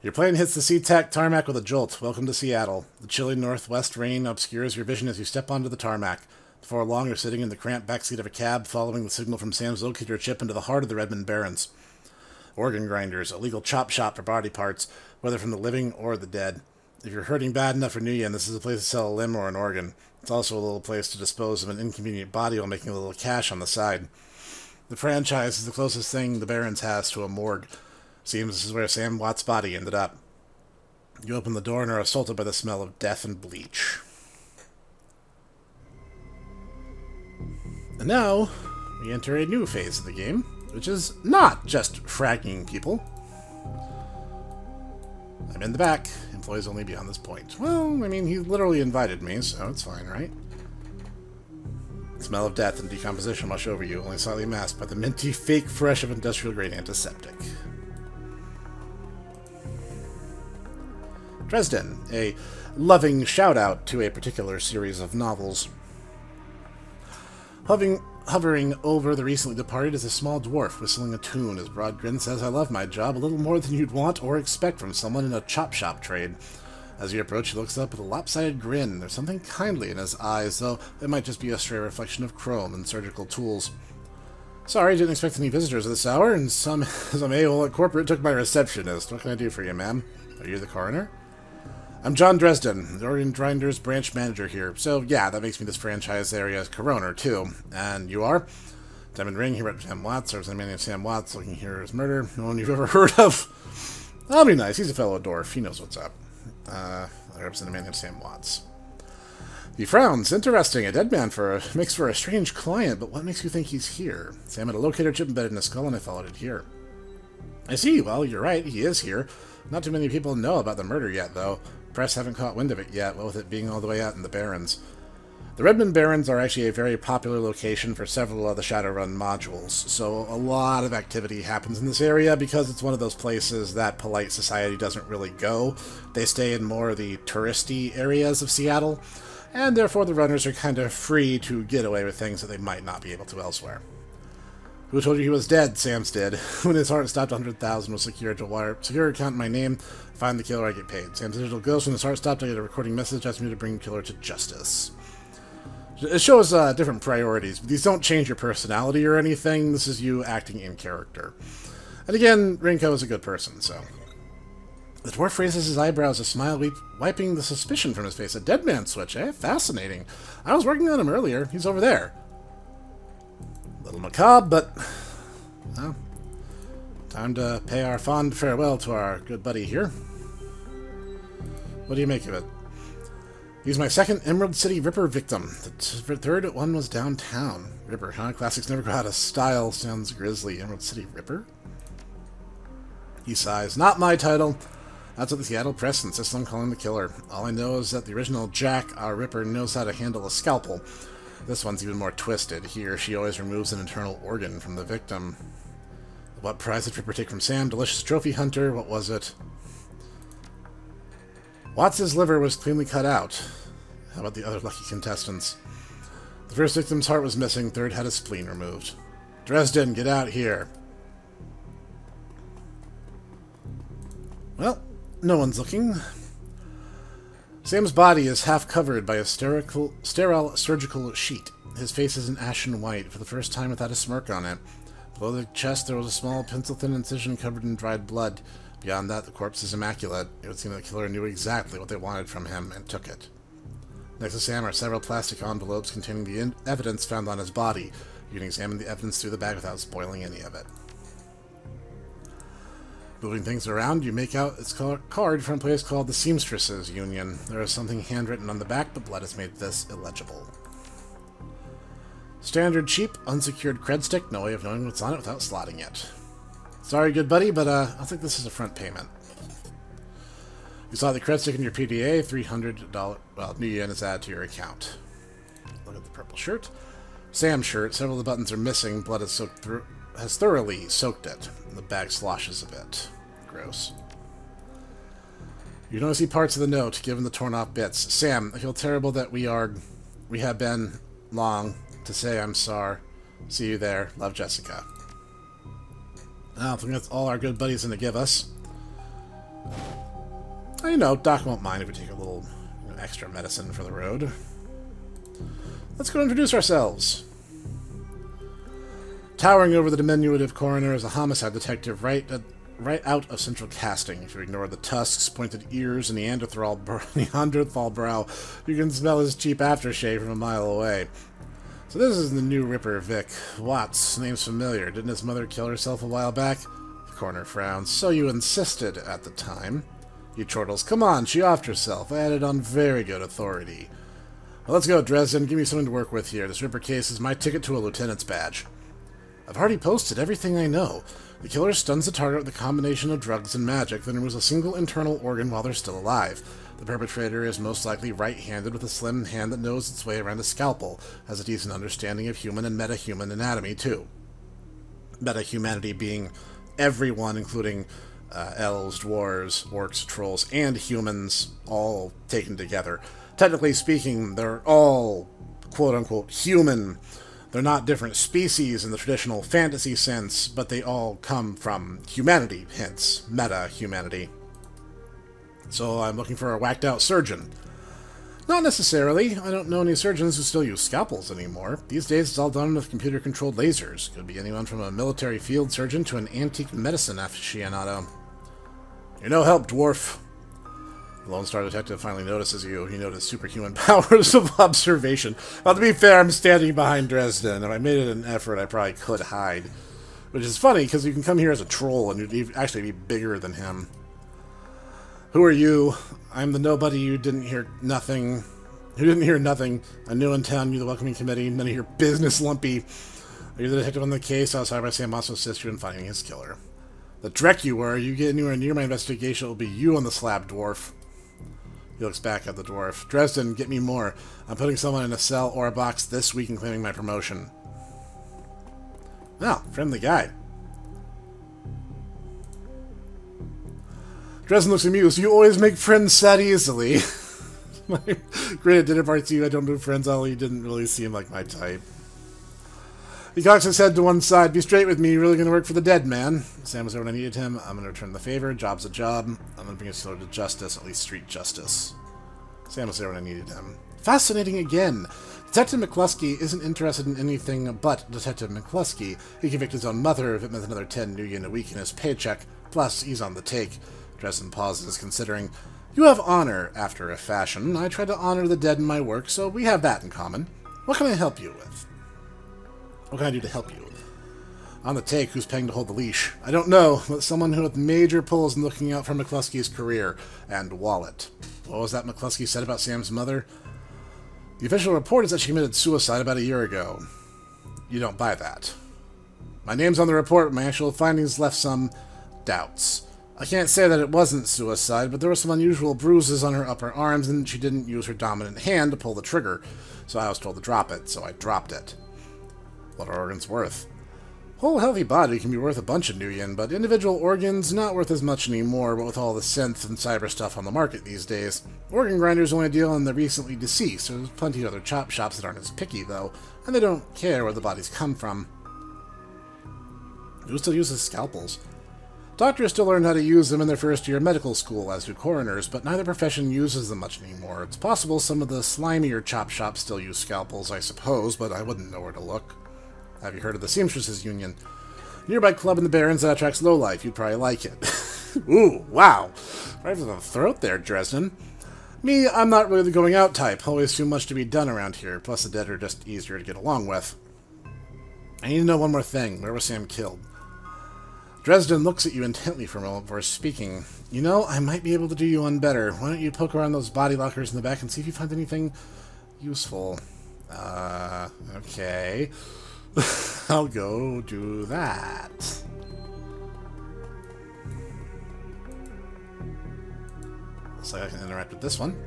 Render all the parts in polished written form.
Your plane hits the SeaTac tarmac with a jolt. Welcome to Seattle. The chilly northwest rain obscures your vision as you step onto the tarmac. Before long, you're sitting in the cramped backseat of a cab, following the signal from Sam's locator chip into the heart of the Redmond Barrens. Organ grinders, a legal chop shop for body parts, whether from the living or the dead. If you're hurting bad enough for New Yen, this is a place to sell a limb or an organ. It's also a little place to dispose of an inconvenient body while making a little cash on the side. The franchise is the closest thing the Barrens has to a morgue. Seems this is where Sam Watt's body ended up. You open the door and are assaulted by the smell of death and bleach. And now, we enter a new phase of the game, which is not just fragging people. I'm in the back. Employees only beyond this point. Well, I mean, he literally invited me, so it's fine, right? Smell of death and decomposition wash over you, only slightly masked by the minty, fake fresh of industrial-grade antiseptic. Dresden, a loving shout-out to a particular series of novels. Hovering over the recently departed is a small dwarf whistling a tune. His broad grin says, "I love my job, a little more than you'd want or expect from someone in a chop shop trade." As you approach, he looks up with a lopsided grin. There's something kindly in his eyes, though it might just be a stray reflection of chrome and surgical tools. "Sorry, didn't expect any visitors at this hour, and some a-hole at corporate took my receptionist. What can I do for you, ma'am? Are you the coroner?" "I'm John Dresden, the Organ Grinders branch manager here. So, yeah, that makes me this franchise area's coroner, too. And you are?" "Diamond Ring, here at Sam Watts. There's a man named Sam Watts looking here at his murder. No one you've ever heard of." "That'll be nice. He's a fellow dwarf. He knows what's up." I represent a man named Sam Watts. He frowns. "Interesting. A dead man makes for a strange client, but what makes you think he's here?" "Sam had a locator chip embedded in his skull, and I followed it here." "I see. Well, you're right. He is here. Not too many people know about the murder yet, though. Press haven't caught wind of it yet, what with it being all the way out in the Barrens. The Redmond Barrens are actually a very popular location for several of the Shadowrun modules, so a lot of activity happens in this area because it's one of those places that polite society doesn't really go. They stay in more of the touristy areas of Seattle, and therefore the runners are kind of free to get away with things that they might not be able to elsewhere. "Who told you he was dead?" "Sam's dead. When his heart stopped, 100,000 was secured to wire. Secure account in my name. Find the killer, I get paid. Sam's digital ghost. When his heart stopped, I get a recording message asking me to bring the killer to justice." It shows different priorities. These don't change your personality or anything. This is you acting in character. And again, Rinko is a good person, so. The dwarf raises his eyebrows, a smile wiping the suspicion from his face. "A dead man switch, eh? Fascinating. I was working on him earlier. He's over there." Little macabre, but, well, time to pay our fond farewell to our good buddy here. What do you make of it? "He's my second Emerald City Ripper victim. The third one was downtown." "Ripper, huh? Classics never go out of style. Sounds grisly. Emerald City Ripper?" He sighs. "Not my title. That's what the Seattle press insists on calling the killer. All I know is that the original Jack, our Ripper, knows how to handle a scalpel. This one's even more twisted. He or she always removes an internal organ from the victim." "What prize did Ripper take from Sam? Delicious trophy hunter. What was it?" "Watts' liver was cleanly cut out." "How about the other lucky contestants?" "The first victim's heart was missing. Third had his spleen removed." "Dresden, get out here." Well, no one's looking. Sam's body is half covered by a sterile surgical sheet. His face is an ashen white, for the first time without a smirk on it. Below the chest there was a small pencil-thin incision covered in dried blood. Beyond that, the corpse is immaculate. It would seem the killer knew exactly what they wanted from him, and took it. Next to Sam are several plastic envelopes containing the evidence found on his body. You can examine the evidence through the bag without spoiling any of it. Moving things around, you make out its card from a place called the Seamstresses Union. There is something handwritten on the back, but blood has made this illegible. Standard cheap, unsecured cred stick. No way of knowing what's on it without slotting it. "Sorry, good buddy, but I'll think this is a front payment." You saw the cred stick in your PDA, $300. Well, New Yen is added to your account. Look at the purple shirt. Sam's shirt. Several of the buttons are missing. Blood has thoroughly soaked it. The bag sloshes a bit. Gross. You don't see parts of the note, given the torn-off bits. "Sam, I feel terrible that we have been long to say I'm sorry. See you there. Love, Jessica." I don't think that's all our good buddy's going to give us. You know, Doc won't mind if we take a little extra medicine for the road. Let's go introduce ourselves. Towering over the diminutive coroner is a homicide detective right out of central casting. If you ignore the tusks, pointed ears, and Neanderthal brow, you can smell his cheap aftershave from a mile away. So this is the new Ripper, Vic. Watts, name's familiar. Didn't his mother kill herself a while back? The coroner frowns. So you insisted at the time. You chortles, come on, she offed herself. I had it on very good authority. Well, let's go, Dresden. Give me something to work with here. This Ripper case is my ticket to a lieutenant's badge. I've already posted everything I know. The killer stuns the target with a combination of drugs and magic, then removes a single internal organ while they're still alive. The perpetrator is most likely right-handed with a slim hand that knows its way around a scalpel, has a decent understanding of human and meta-human anatomy, too. Meta-humanity being everyone, including elves, dwarves, orcs, trolls, and humans, all taken together. Technically speaking, they're all, quote-unquote, human. They're not different species in the traditional fantasy sense, but they all come from humanity, hence meta-humanity. So I'm looking for a whacked-out surgeon. Not necessarily. I don't know any surgeons who still use scalpels anymore. These days it's all done with computer-controlled lasers. Could be anyone from a military field surgeon to an antique medicine aficionado. You're no help, dwarf. The Lone Star Detective finally notices you. He noticed superhuman powers of observation. Well, to be fair, I'm standing behind Dresden. If I made it an effort, I probably could hide. Which is funny, because you can come here as a troll, and you'd actually be bigger than him. Who are you? I'm the nobody you didn't hear nothing. Who didn't hear nothing. I'm new in town, you the welcoming committee. None of your business, lumpy. Are you the detective on the case? Outside by Sam also assists you in finding his killer. The dreck you were. You get anywhere near my investigation, it will be you on the slab, dwarf. He looks back at the dwarf. Dresden, get me more. I'm putting someone in a cell or a box this week and claiming my promotion. Oh, friendly guy. Dresden looks amused. You always make friends that easily. Great at dinner party too. I don't do friends. Ollie didn't really seem like my type. He cocks his head to one side. Be straight with me. You're really going to work for the dead man. Sam was there when I needed him. I'm going to return the favor. Job's a job. I'm going to bring his killer to justice, at least street justice. Sam was there when I needed him. Fascinating again. Detective McCluskey isn't interested in anything but Detective McCluskey. He convicted his own mother if it meant another 10 new yen a week in his paycheck. Plus, he's on the take. Dresden pauses, considering, you have honor, after a fashion. I try to honor the dead in my work, so we have that in common. What can I help you with? What can I do to help you? On the take, who's paying to hold the leash? I don't know, but someone who with major pulls and looking out for McCluskey's career and wallet. What was that McCluskey said about Sam's mother? The official report is that she committed suicide about a year ago. You don't buy that. My name's on the report, but my actual findings left some doubts. I can't say that it wasn't suicide, but there were some unusual bruises on her upper arms, and she didn't use her dominant hand to pull the trigger, so I was told to drop it, so I dropped it. What are organs worth? Whole healthy body can be worth a bunch of new yen, but individual organs not worth as much anymore, but with all the synth and cyber stuff on the market these days. Organ grinders only deal in the recently deceased, so there's plenty of other chop shops that aren't as picky, though, and they don't care where the bodies come from. Who still uses scalpels? Doctors still learn how to use them in their first year of medical school, as do coroners, but neither profession uses them much anymore. It's possible some of the slimier chop shops still use scalpels, I suppose, but I wouldn't know where to look. Have you heard of the Seamstresses Union? Nearby club in the Barrens that attracts lowlife. You'd probably like it. Ooh, wow. Right for the throat there, Dresden. Me, I'm not really the going out type. Always too much to be done around here. Plus the dead are just easier to get along with. I need to know one more thing. Where was Sam killed? Dresden looks at you intently for a moment before speaking. You know, I might be able to do you one better. Why don't you poke around those body lockers in the back and see if you find anything useful? Okay. I'll go do that. Looks like I can interact with this one.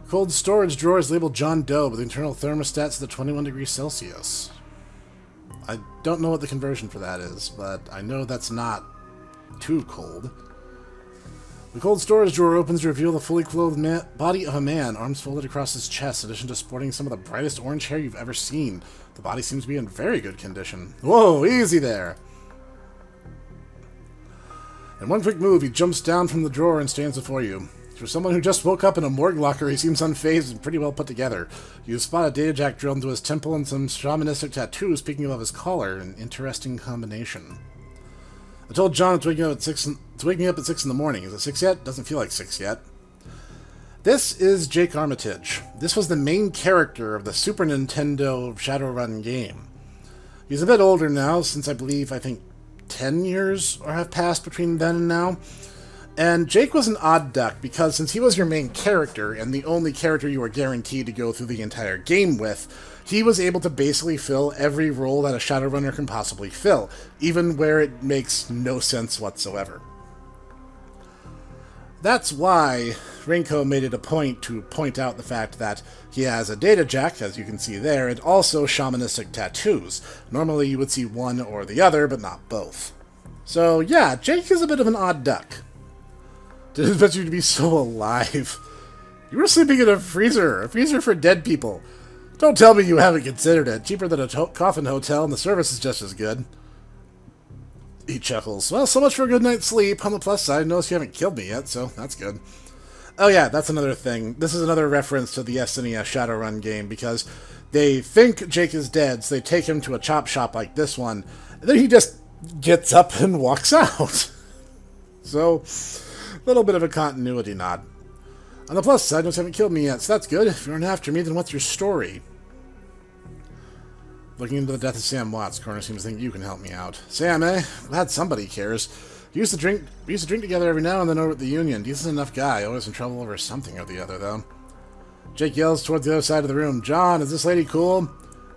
Cold storage drawer is labeled John Doe, but the internal thermostat is at 21 degrees Celsius. I don't know what the conversion for that is, but I know that's not too cold. The cold storage drawer opens to reveal the fully clothed body of a man, arms folded across his chest, in addition to sporting some of the brightest orange hair you've ever seen. The body seems to be in very good condition. Whoa, easy there! In one quick move, he jumps down from the drawer and stands before you. For someone who just woke up in a morgue locker, he seems unfazed and pretty well put together. You spot a data jack drilled into his temple and some shamanistic tattoos peeking above his collar, an interesting combination. I told John it's waking me up at 6 in the morning. Is it 6 yet? Doesn't feel like 6 yet. This is Jake Armitage. This was the main character of the Super Nintendo Shadowrun game. He's a bit older now, since I think 10 years or have passed between then and now. And Jake was an odd duck, because since he was your main character, and the only character you were guaranteed to go through the entire game with, he was able to basically fill every role that a Shadowrunner can possibly fill, even where it makes no sense whatsoever. That's why Rinko made it a point to point out the fact that he has a data jack, as you can see there, and also shamanistic tattoos. Normally you would see one or the other, but not both. So yeah, Jake is a bit of an odd duck. Didn't expect you to be so alive. You were sleeping in a freezer for dead people. Don't tell me you haven't considered it. Cheaper than a coffin hotel, and the service is just as good. He chuckles. Well, so much for a good night's sleep. On the plus side, notice you haven't killed me yet, so that's good. Oh yeah, that's another thing. This is another reference to the SNES Shadowrun game, because they think Jake is dead, so they take him to a chop shop like this one, and then he just gets up and walks out. So, a little bit of a continuity nod. On the plus side, notice you haven't killed me yet, so that's good. If you aren't after me, then what's your story? Looking into the death of Sam Watts, Corner seems to think you can help me out. Sam, eh? Glad somebody cares. We used to drink together every now and then over at the Union. Decent enough guy, always in trouble over something or the other, though. Jake yells towards the other side of the room. John, is this lady cool?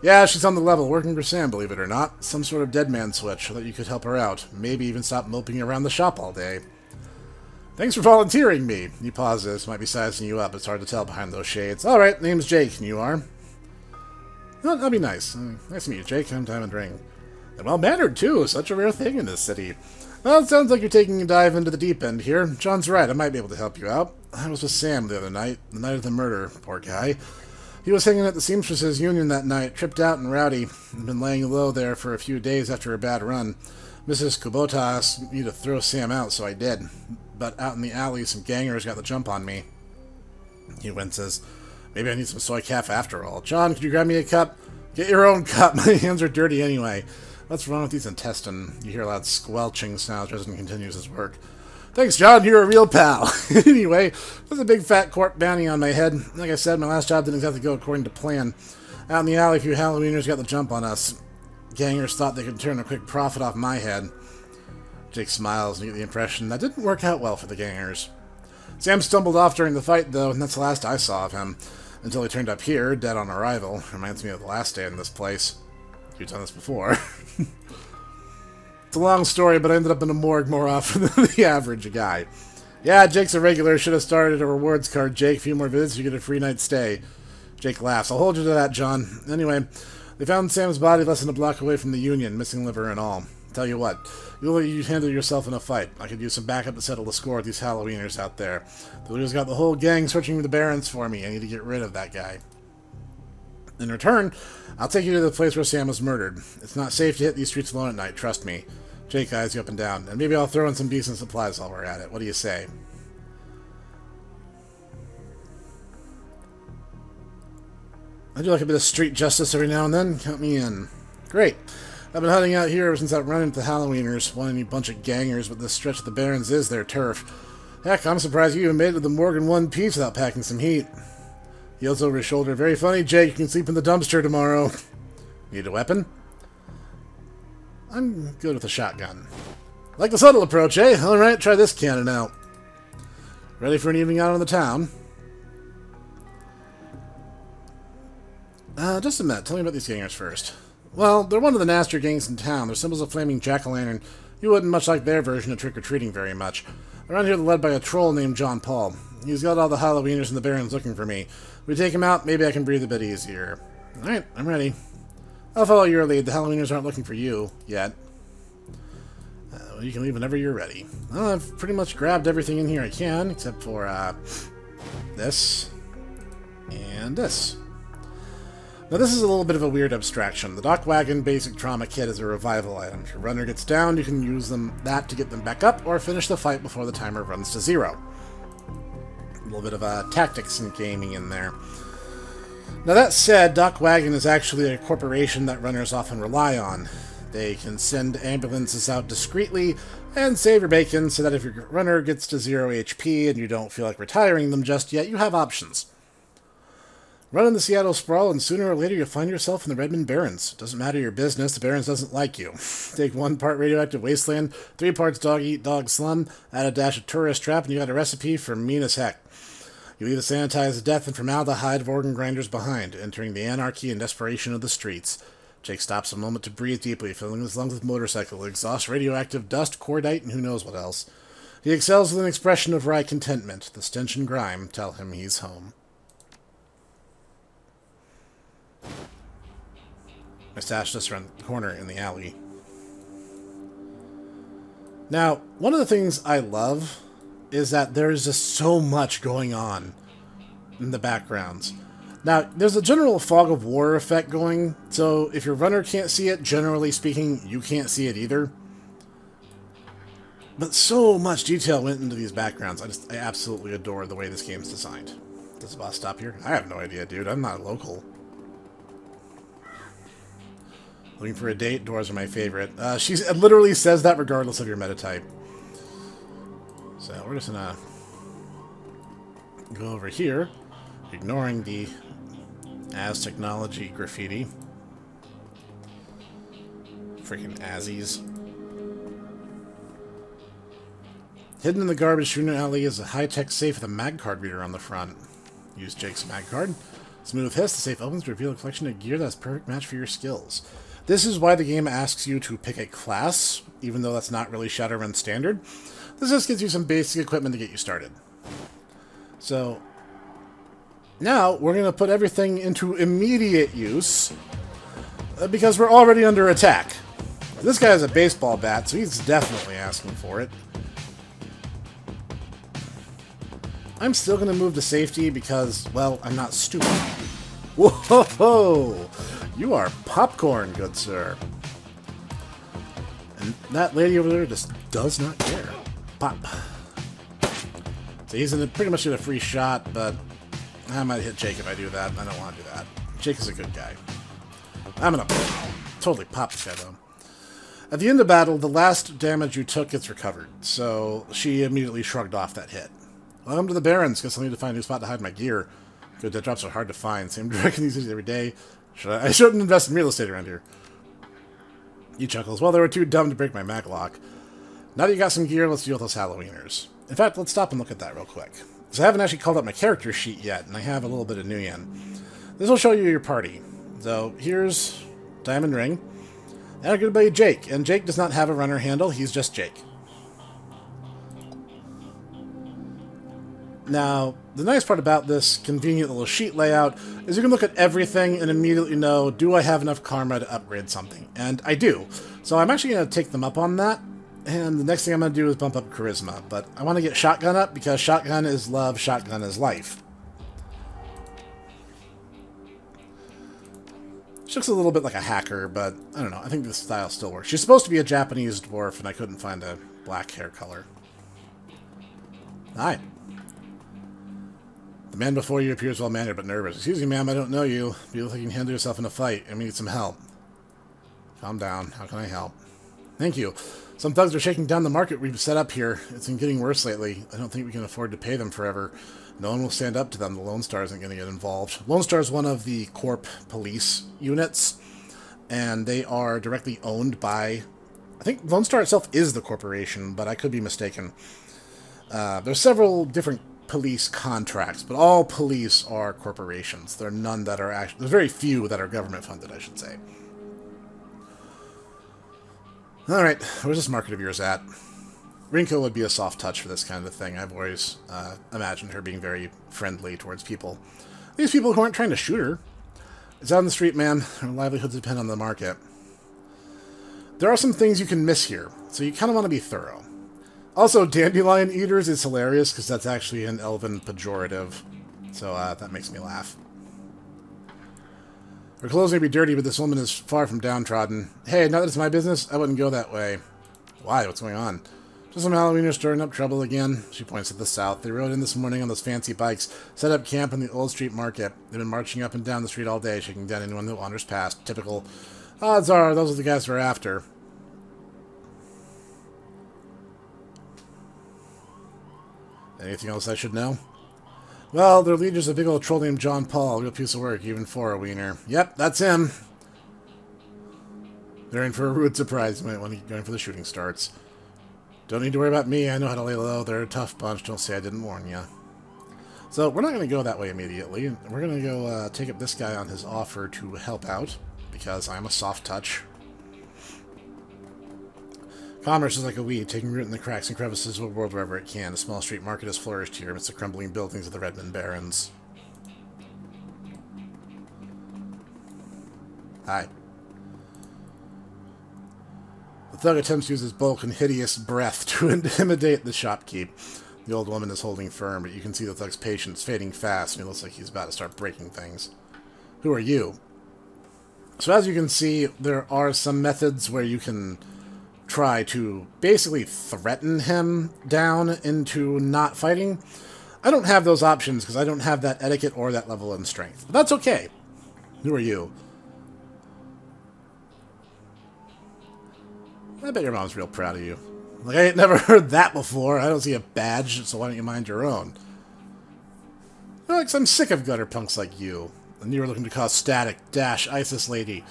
Yeah, she's on the level, working for Sam, believe it or not. Some sort of dead man switch, so that you could help her out. Maybe even stop moping around the shop all day. Thanks for volunteering me. He pauses. Might be sizing you up. It's hard to tell behind those shades. Alright, name's Jake, and you are? Well, that'll be nice. Nice to meet you, Jake. I'm Diamond Ring. And well-mannered, too. Such a rare thing in this city. Well, it sounds like you're taking a dive into the deep end here. John's right. I might be able to help you out. I was with Sam the other night. The night of the murder. Poor guy. He was hanging at the Seamstresses' Union that night, tripped out and rowdy. Had been laying low there for a few days after a bad run. Mrs. Kubota asked me to throw Sam out, so I did. But out in the alley, some gangers got the jump on me. He winces. Maybe I need some soy calf after all. John, could you grab me a cup? Get your own cup. My hands are dirty anyway. What's wrong with these intestines? You hear a loud squelching sound as Dresden continues his work. Thanks, John. You're a real pal. Anyway, there's a big fat corp bounty on my head. Like I said, my last job didn't exactly go according to plan. Out in the alley, a few Halloweeners got the jump on us. Gangers thought they could turn a quick profit off my head. Jake smiles and you get the impression that didn't work out well for the gangers. Sam stumbled off during the fight, though, and that's the last I saw of him. Until he turned up here, dead on arrival. Reminds me of the last day in this place. You've done this before. It's a long story, but I ended up in a morgue more often than the average guy. Yeah, Jake's a regular. Should have started a rewards card, Jake. A few more visits, you get a free night stay. Jake laughs. I'll hold you to that, John. Anyway, they found Sam's body less than a block away from the Union, missing liver and all. Tell you what, you handle yourself in a fight. I could use some backup to settle the score with these Halloweeners out there. The leader's got the whole gang searching the Barrens for me. I need to get rid of that guy. In return, I'll take you to the place where Sam was murdered. It's not safe to hit these streets alone at night, trust me. Jake eyes you up and down, and maybe I'll throw in some decent supplies while we're at it. What do you say? I do like a bit of street justice every now and then. Count me in. Great. I've been hunting out here ever since I've run into the Halloweeners. One any bunch of gangers, but this stretch of the Barrens is their turf. Heck, I'm surprised you even made it to the morgue in one piece without packing some heat. He yells over his shoulder, very funny, Jake. You can sleep in the dumpster tomorrow. Need a weapon? I'm good with a shotgun. Like the subtle approach, eh? Alright, try this cannon out. Ready for an evening out on the town? Just a minute. Tell me about these gangers first. Well, they're one of the nastier gangs in town. Their symbol's a flaming jack-o'-lantern. You wouldn't much like their version of trick-or-treating very much. Around here they're led by a troll named John Paul. He's got all the Halloweeners and the Barrens looking for me. If we take him out, maybe I can breathe a bit easier. Alright, I'm ready. I'll follow your lead. The Halloweeners aren't looking for you, yet. Well, you can leave whenever you're ready. Well, I've pretty much grabbed everything in here I can, except for, this. And this. Now this is a little bit of a weird abstraction. The Dock Wagon Basic Trauma Kit is a revival item. If your runner gets down, you can use that to get them back up, or finish the fight before the timer runs to 0. A little bit of tactics and gaming in there. Now that said, Dock Wagon is actually a corporation that runners often rely on. They can send ambulances out discreetly and save your bacon so that if your runner gets to 0 HP and you don't feel like retiring them just yet, you have options. Run in the Seattle Sprawl, and sooner or later you'll find yourself in the Redmond Barrens. Doesn't matter your business, the Barrens doesn't like you. Take 1 part radioactive wasteland, 3 parts dog-eat-dog slum, add a dash of tourist trap, and you got a recipe for mean as heck. You leave the sanitized death and formaldehyde of organ grinders behind, entering the anarchy and desperation of the streets. Jake stops a moment to breathe deeply, filling his lungs with motorcycle exhaust, radioactive dust, cordite, and who knows what else. He exhales with an expression of wry contentment. The stench and grime tell him he's home. I stashed this around the corner in the alley. Now, one of the things I love is that there's just so much going on in the backgrounds. Now, there's a general fog of war effect going, so if your runner can't see it, generally speaking, you can't see it either. But so much detail went into these backgrounds. I absolutely adore the way this game's designed. Does the boss stop here? I have no idea, dude. I'm not local. Looking for a date? Doors are my favorite. She literally says that regardless of your metatype. So we're just gonna go over here, ignoring the As Technology graffiti. Freaking Azzies. Hidden in the garbage shooter alley is a high-tech safe with a mag card reader on the front. Use Jake's mag card. Smooth hiss, the safe opens to reveal a collection of gear that's a perfect match for your skills. This is why the game asks you to pick a class, even though that's not really ShadowRun standard. This just gives you some basic equipment to get you started. So, now we're going to put everything into immediate use, because we're already under attack. This guy has a baseball bat, so he's definitely asking for it. I'm still going to move to safety because, well, I'm not stupid. Whoa! You are popcorn, good sir. And that lady over there just does not care. Pop. So he's pretty much in a free shot, but I might hit Jake if I do that. I don't want to do that. Jake is a good guy. I'm gonna totally pop this guy, though. At the end of battle, the last damage you took gets recovered, so she immediately shrugged off that hit. Welcome to the Barrens. Guess I'll need to find a new spot to hide my gear. Good, dead drops are hard to find. Same direction these days every day. I shouldn't invest in real estate around here. He chuckles. Well, they were too dumb to break my mag lock. Now that you got some gear, let's deal with those Halloweeners. In fact, let's stop and look at that real quick. So I haven't actually called up my character sheet yet, and I have a little bit of Nuyen. This will show you your party. So here's Diamond Ring, and our good buddy Jake. And Jake does not have a runner handle, he's just Jake. Now, the nice part about this convenient little sheet layout is you can look at everything and immediately know, do I have enough karma to upgrade something? And I do. So I'm actually going to take them up on that, and the next thing I'm going to do is bump up charisma. But I want to get shotgun up because shotgun is love, shotgun is life. She looks a little bit like a hacker, but I don't know. I think this style still works. She's supposed to be a Japanese dwarf, and I couldn't find a black hair color. Hi. The man before you appears well-mannered but nervous. Excuse me, ma'am, I don't know you. You look like you can handle yourself in a fight. I need some help. Calm down. How can I help? Thank you. Some thugs are shaking down the market we've set up here. It's been getting worse lately. I don't think we can afford to pay them forever. No one will stand up to them. The Lone Star isn't going to get involved. Lone Star is one of the Corp police units, and they are directly owned by... I think Lone Star itself is the corporation, but I could be mistaken. There's several different police contracts, but all police are corporations. There are none that are actually... There's very few that are government-funded, I should say. Alright, where's this market of yours at? Rinko would be a soft touch for this kind of thing. I've always imagined her being very friendly towards people. These people who aren't trying to shoot her. It's out on the street, man. Her livelihoods depend on the market. There are some things you can miss here, so you kind of want to be thorough. Also, dandelion eaters is hilarious because that's actually an elven pejorative. So that makes me laugh. Her clothes may be dirty, but this woman is far from downtrodden. Hey, now that it's my business, I wouldn't go that way. Why? What's going on? Just some Halloweeners stirring up trouble again. She points at the south. They rode in this morning on those fancy bikes, set up camp in the Old Street Market. They've been marching up and down the street all day, shaking down anyone that wanders past. Typical. Odds are, those are the guys we're after. Anything else I should know? Well, their leader's a big old troll named John Paul. Real piece of work, even for a wiener. Yep, that's him. They're in for a rude surprise when going for the shooting starts. Don't need to worry about me. I know how to lay low. They're a tough bunch. Don't say I didn't warn you. So, we're not going to go that way immediately. We're going to go take up this guy on his offer to help out, because I'm a soft touch. Commerce is like a weed, taking root in the cracks and crevices of the world wherever it can. A small street market has flourished here amidst the crumbling buildings of the Redmond Barrens. Hi. The thug attempts to use his bulk and hideous breath to intimidate the shopkeep. The old woman is holding firm, but you can see the thug's patience fading fast, and it looks like he's about to start breaking things. Who are you? So as you can see, there are some methods where you can try to basically threaten him down into not fighting. I don't have those options because I don't have that etiquette or that level in strength. But that's okay. Who are you? I bet your mom's real proud of you. Like, I ain't never heard that before. I don't see a badge, so why don't you mind your own? Alex, I'm sick of gutter punks like you. And you were looking to cause static. Dash, ISIS lady.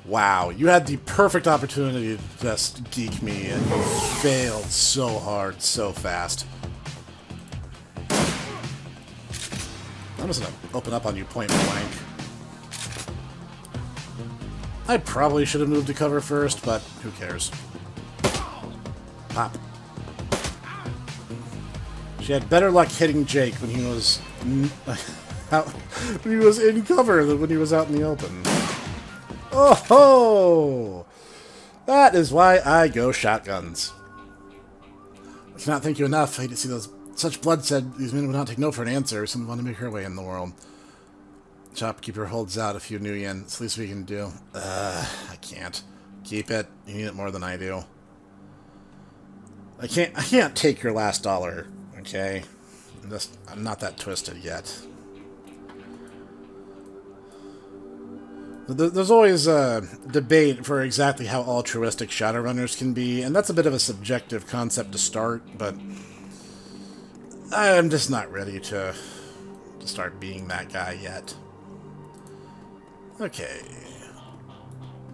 Wow, you had the perfect opportunity to just geek me, and you failed so hard, so fast. I'm just gonna open up on you point blank. I probably should have moved to cover first, but who cares? Pop. She had better luck hitting Jake when he was when he was in cover than when he was out in the open. Oh ho! That is why I go shotguns. I cannot thank you enough. I hate to see those such bloodshed. These men would not take no for an answer. Someone want to make her way in the world. Shopkeeper holds out a few new yen. It's the least we can do. I can't. Keep it. You need it more than I do. I can't take your last dollar. Okay? I'm not that twisted yet. There's always a debate for exactly how altruistic Shadowrunners can be, and that's a bit of a subjective concept to start, but I'm just not ready to start being that guy yet. Okay.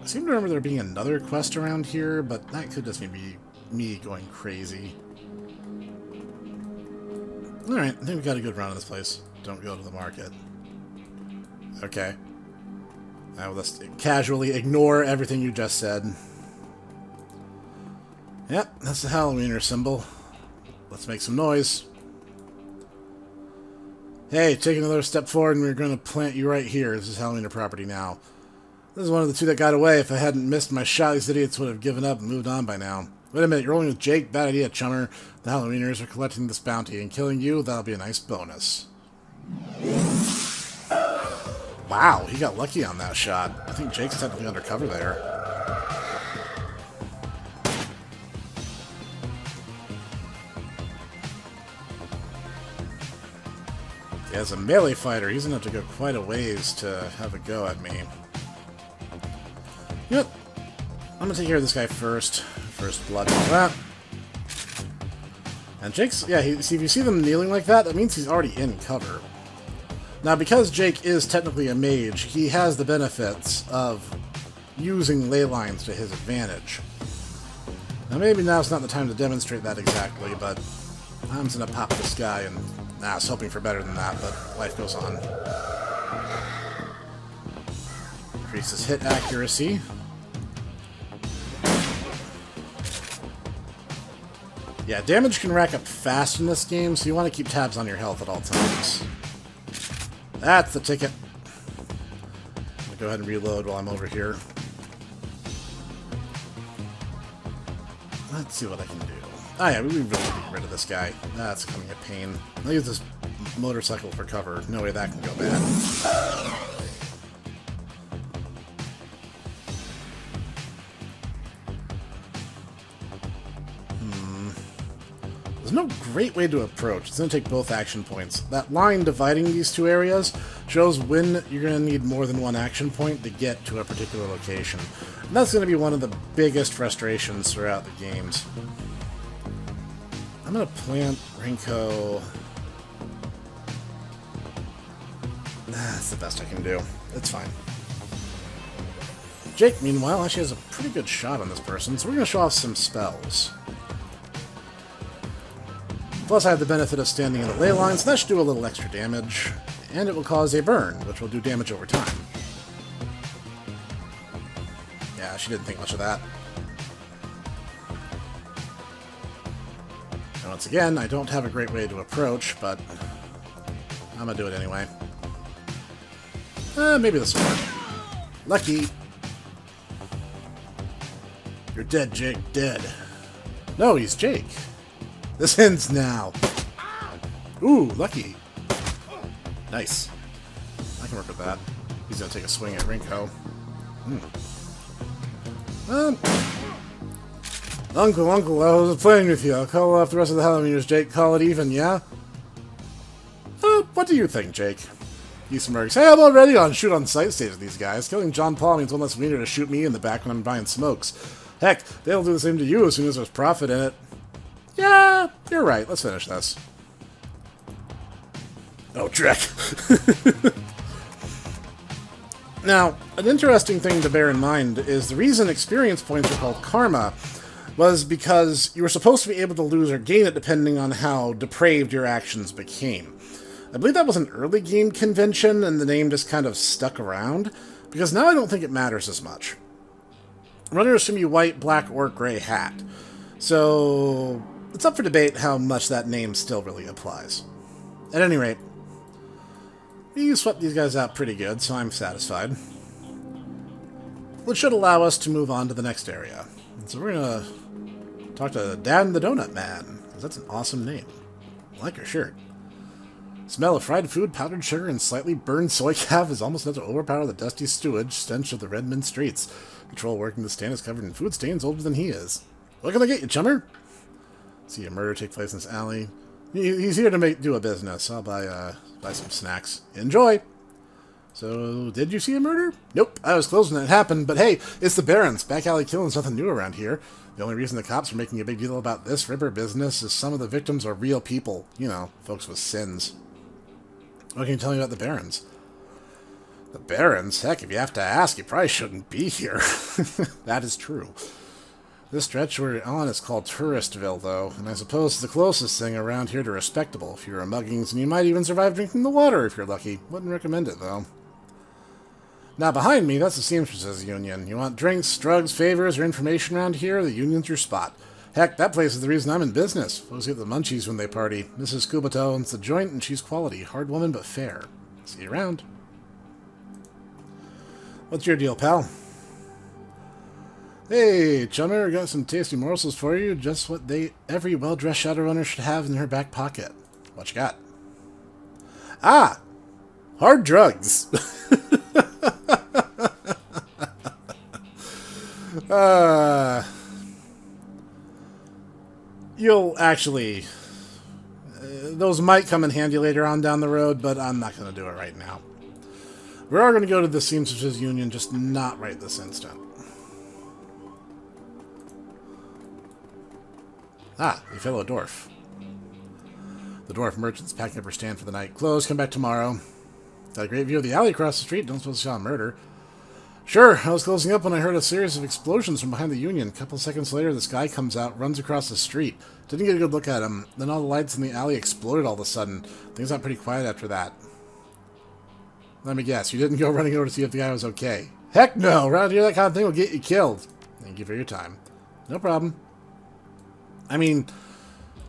I seem to remember there being another quest around here, but that could just be me going crazy. Alright, I think we got a good run of this place. Don't go to the market. Okay. Now let's casually ignore everything you just said. Yep, that's the Halloweener symbol. Let's make some noise. Hey, take another step forward and we're going to plant you right here. This is Halloweener property now. This is one of the two that got away. If I hadn't missed my shot, these idiots would have given up and moved on by now. Wait a minute, you're rolling with Jake? Bad idea, chummer. The Halloweeners are collecting this bounty, and killing you, that'll be a nice bonus. Wow, he got lucky on that shot. I think Jake's technically undercover there. Yeah, as a melee fighter, he's going to have to go quite a ways to have a go at me. Yep. I'm going to take care of this guy first. First blood and all that. And Jake's... yeah, see, if you see them kneeling like that, that means he's already in cover. Now, because Jake is technically a mage, he has the benefits of using ley lines to his advantage. Now, maybe now's not the time to demonstrate that exactly, but I'm just going to pop this guy, and I was hoping for better than that, but life goes on. Increases hit accuracy. Yeah, damage can rack up fast in this game, so you want to keep tabs on your health at all times. That's the ticket. I'm gonna go ahead and reload while I'm over here. Let's see what I can do. Oh yeah, we really need to get rid of this guy. That's becoming a pain. I'll use this motorcycle for cover. No way that can go bad. There's no great way to approach. It's going to take both action points. That line dividing these two areas shows when you're going to need more than one action point to get to a particular location. And that's going to be one of the biggest frustrations throughout the games. I'm going to plant Rinko. That's the best I can do. It's fine. Jake, meanwhile, actually has a pretty good shot on this person, so we're going to show off some spells. Plus, I have the benefit of standing in the ley line, so that should do a little extra damage. And it will cause a burn, which will do damage over time. Yeah, she didn't think much of that. And once again, I don't have a great way to approach, but I'm gonna do it anyway. Maybe this will work. Lucky. You're dead, Jake. Dead. No, he's Jake. This ends now. Ooh, lucky. Nice. I can work with that. He's gonna take a swing at Rinko. Uncle, I was playing with you. I'll call off the rest of the Halloweeners, Jake. Call it even, yeah? What do you think, Jake? He smirks. Hey, I'm already on shoot-on-sight stage with these guys. Killing John Paul means one less wiener to shoot me in the back when I'm buying smokes. Heck, they'll do the same to you as soon as there's profit in it. Yeah, you're right. Let's finish this. Oh, Drek. Now, an interesting thing to bear in mind is the reason experience points are called karma was because you were supposed to be able to lose or gain it depending on how depraved your actions became. I believe that was an early game convention, and the name just kind of stuck around, because now I don't think it matters as much. Runners assume you white, black, or gray hat. So it's up for debate how much that name still really applies. At any rate, we swept these guys out pretty good, so I'm satisfied. Which should allow us to move on to the next area. So we're gonna talk to Dan the Donut Man, because that's an awesome name. I like your shirt. Smell of fried food, powdered sugar, and slightly burned soy calf is almost enough to overpower the dusty sewage stench of the Redmond streets. The troll working the stand is covered in food stains older than he is. What can I get you, chummer? See a murder take place in this alley. He's here to do a business. I'll buy some snacks. Enjoy! So, did you see a murder? Nope, I was close when it happened, but hey, it's the Barons. Back alley killing's nothing new around here. The only reason the cops are making a big deal about this Ripper business is some of the victims are real people. You know, folks with sins. What can you tell me about the Barons? The Barons? Heck, if you have to ask, you probably shouldn't be here. That is true. This stretch we're on is called Touristville, though, and I suppose it's the closest thing around here to respectable. Fewer muggings, and you might even survive drinking the water if you're lucky. Wouldn't recommend it, though. Now, behind me, that's the Seamstresses Union. You want drinks, drugs, favors, or information around here? The Union's your spot. Heck, that place is the reason I'm in business. Folks get the munchies when they party. Mrs. Kubato owns the joint, and she's quality. Hard woman, but fair. See you around. What's your deal, pal? Hey, chummer, got some tasty morsels for you. Just what every well-dressed Shadowrunner should have in her back pocket. What you got? Ah! Hard drugs! You'll actually... those might come in handy later on down the road, but I'm not going to do it right now. We are going to go to the Seamstresses Union, just not right this instant. Ah, a fellow dwarf. The dwarf merchant's packing up her stand for the night. Closed, come back tomorrow. Got a great view of the alley across the street. Don't suppose you saw a murder. Sure, I was closing up when I heard a series of explosions from behind the Union. A couple seconds later, this guy comes out, runs across the street. Didn't get a good look at him. Then all the lights in the alley exploded all of a sudden. Things got pretty quiet after that. Let me guess, you didn't go running over to see if the guy was okay. Heck no! Around here, that kind of thing will get you killed. Thank you for your time. No problem. I mean,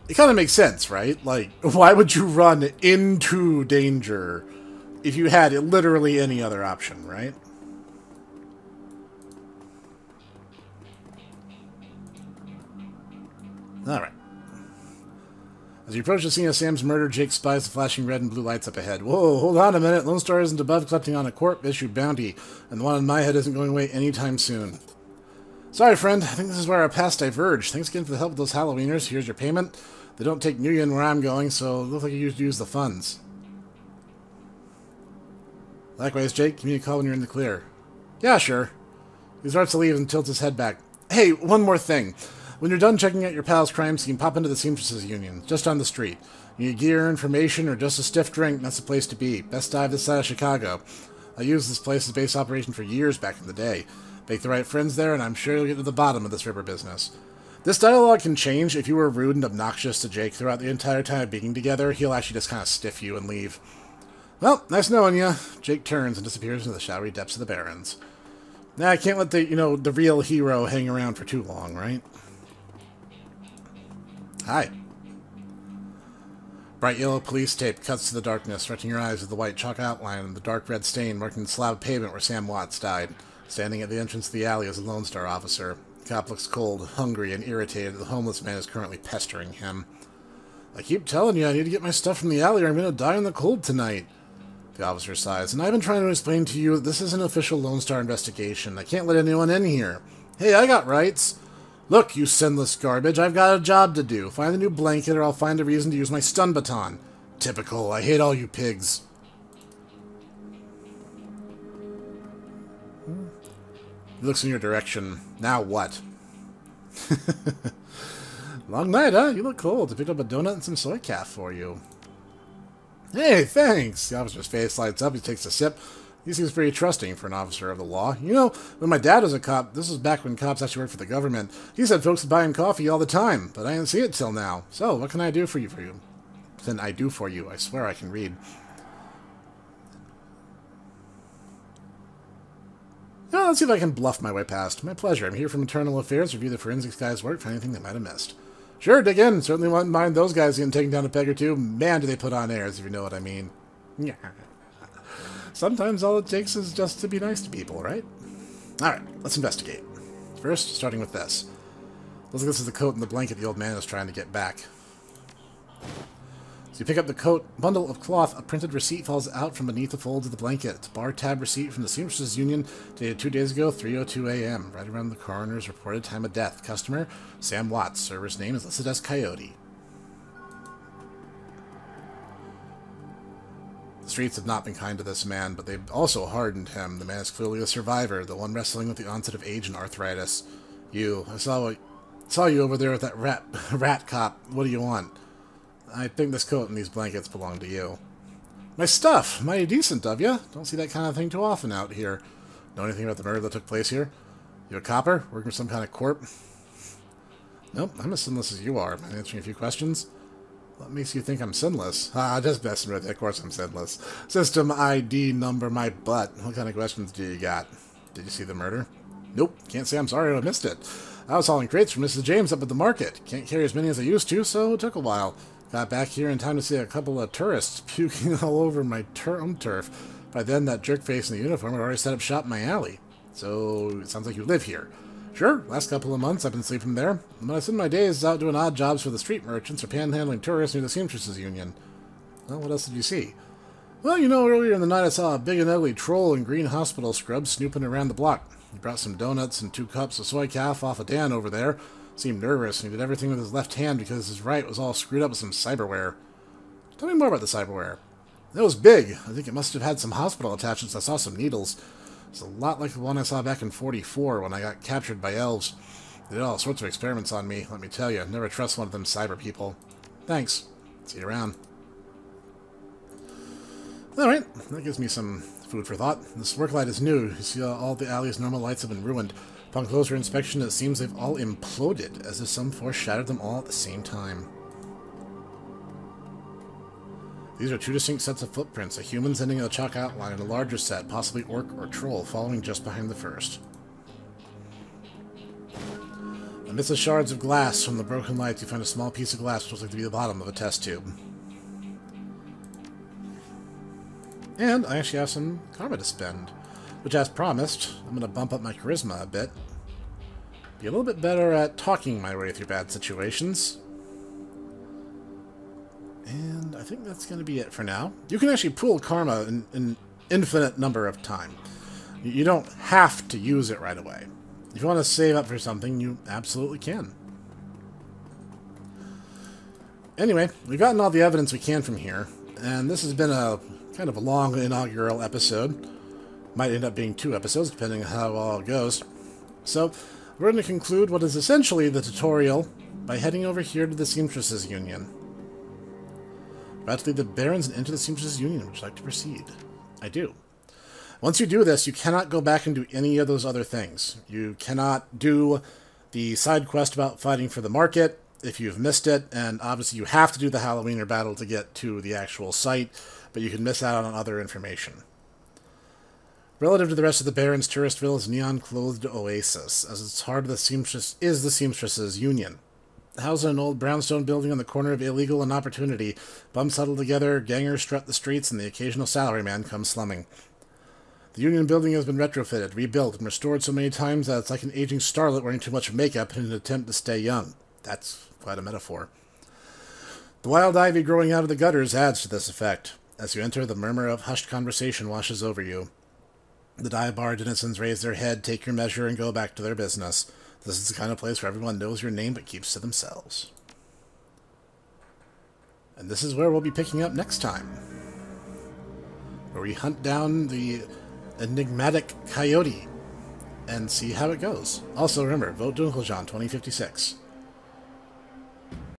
it kind of makes sense, right? Like, why would you run into danger if you had literally any other option, right? Alright. As you approach the scene of Sam's murder, Jake spies the flashing red and blue lights up ahead. Whoa, hold on a minute. Lone Star isn't above collecting on a court-issued bounty, and the one in my head isn't going away anytime soon. Sorry, friend. I think this is where our paths diverge. Thanks again for the help with those Halloweeners. Here's your payment. They don't take New Yen where I'm going, so it looks like you use the funds. Likewise, Jake. Give me a call when you're in the clear. Yeah, sure. He starts to leave and tilts his head back. Hey, one more thing. When you're done checking out your pal's crime scene, pop into the Seamstresses Union, just on the street. You need gear, information, or just a stiff drink, that's the place to be. Best dive this side of Chicago. I used this place as base operation for years back in the day. Make the right friends there, and I'm sure you'll get to the bottom of this river business. This dialogue can change. If you were rude and obnoxious to Jake throughout the entire time of being together, he'll actually just kind of stiff you and leave. Well, nice knowing you. Jake turns and disappears into the shadowy depths of the Barrens. Now, I can't let the real hero hang around for too long, right? Hi. Bright yellow police tape cuts to the darkness, stretching your eyes with the white chalk outline and the dark red stain marking the slab pavement where Sam Watts died. Standing at the entrance to the alley is a Lone Star officer. The cop looks cold, hungry, and irritated that the homeless man is currently pestering him. I keep telling you I need to get my stuff from the alley or I'm going to die in the cold tonight. The officer sighs, and I've been trying to explain to you that this is an official Lone Star investigation. I can't let anyone in here. Hey, I got rights. Look, you sinless garbage, I've got a job to do. Find a new blanket or I'll find a reason to use my stun baton. Typical, I hate all you pigs. He looks in your direction. Now what? Long night, huh? You look cold. I picked up a donut and some soy calf for you. Hey, thanks! The officer's face lights up. He takes a sip. He seems pretty trusting for an officer of the law. You know, when my dad was a cop, this was back when cops actually worked for the government, he said folks would buy him coffee all the time, but I didn't see it till now. So, what can I do for you? Can I do for you? I swear I can read. Now, let's see if I can bluff my way past. My pleasure. I'm here from Internal Affairs, review the forensics guys' work, find anything they might have missed. Sure, dig in. Certainly wouldn't mind those guys getting taken down a peg or two. Man, do they put on airs, if you know what I mean. Yeah. Sometimes all it takes is just to be nice to people, right? Alright, let's investigate. First, starting with this. Looks like this is the coat and the blanket the old man is trying to get back. So you pick up the coat, bundle of cloth, a printed receipt falls out from beneath the folds of the blanket. It's a bar tab receipt from the Seamstresses Union, dated 2 days ago, 3:02 a.m., right around the coroner's reported time of death. Customer, Sam Watts. Server's name is listed as Coyote. The streets have not been kind to this man, but they've also hardened him. The man is clearly a survivor, the one wrestling with the onset of age and arthritis. I saw you over there with that rat cop. What do you want? I think this coat and these blankets belong to you. My stuff! Mighty decent of you. Don't see that kind of thing too often out here. Know anything about the murder that took place here? You a copper? Working for some kind of corp? Nope, I'm as sinless as you are. I'm answering a few questions. What makes you think I'm sinless? Just messing with you. Of course I'm sinless. System ID number my butt. What kind of questions do you got? Did you see the murder? Nope. Can't say I'm sorry I missed it. I was hauling crates for Mrs. James up at the market. Can't carry as many as I used to, so it took a while. Got back here in time to see a couple of tourists puking all over my turf. By then, that jerk-face in the uniform had already set up shop in my alley. So, it sounds like you live here. Sure, last couple of months I've been sleeping there. But I spend my days out doing odd jobs for the street merchants or panhandling tourists near the Seamstresses Union. Well, what else did you see? Well, you know, earlier in the night I saw a big and ugly troll in green hospital scrubs snooping around the block. He brought some donuts and 2 cups of soy calf off of Dan over there. Seemed nervous, and he did everything with his left hand because his right was all screwed up with some cyberware. Tell me more about the cyberware. It was big. I think it must have had some hospital attachments. I saw some needles. It's a lot like the one I saw back in 44 when I got captured by elves. They did all sorts of experiments on me, let me tell you. Never trust one of them cyber people. Thanks. See you around. Alright, that gives me some food for thought. This work light is new. You see all the alley's normal lights have been ruined. Upon closer inspection, it seems they've all imploded, as if some force shattered them all at the same time. These are 2 distinct sets of footprints, a human's ending in a chalk outline, and a larger set, possibly orc or troll, following just behind the first. Amidst the shards of glass from the broken lights, you find a small piece of glass which looks like to be the bottom of a test tube. And I actually have some karma to spend, which, as promised, I'm going to bump up my charisma a bit. Be a little bit better at talking my way through bad situations. And I think that's going to be it for now. You can actually pool karma an infinite number of times. You don't have to use it right away. If you want to save up for something, you absolutely can. Anyway, we've gotten all the evidence we can from here, and this has been a kind of a long inaugural episode. Might end up being 2 episodes, depending on how it all goes. So, we're going to conclude what is essentially the tutorial by heading over here to the Seamstresses Union. About to lead the Barons and into the Seamstresses Union. Would you like to proceed? I do. Once you do this, you cannot go back and do any of those other things. You cannot do the side quest about fighting for the market if you've missed it, and obviously you have to do the Halloweener battle to get to the actual site, but you can miss out on other information. Relative to the rest of the Barons, Touristville is a neon-clothed oasis, as its heart of the Seamstresses Union. Housed in an old brownstone building on the corner of illegal and opportunity, bums huddle together, gangers strut the streets, and the occasional salaryman comes slumming. The Union building has been retrofitted, rebuilt, and restored so many times that it's like an aging starlet wearing too much makeup in an attempt to stay young. That's quite a metaphor. The wild ivy growing out of the gutters adds to this effect. As you enter, the murmur of hushed conversation washes over you. The dive bar denizens raise their head, take your measure, and go back to their business. This is the kind of place where everyone knows your name but keeps to themselves. And this is where we'll be picking up next time, where we hunt down the enigmatic coyote and see how it goes. Also remember, vote Dunkeljean 2056.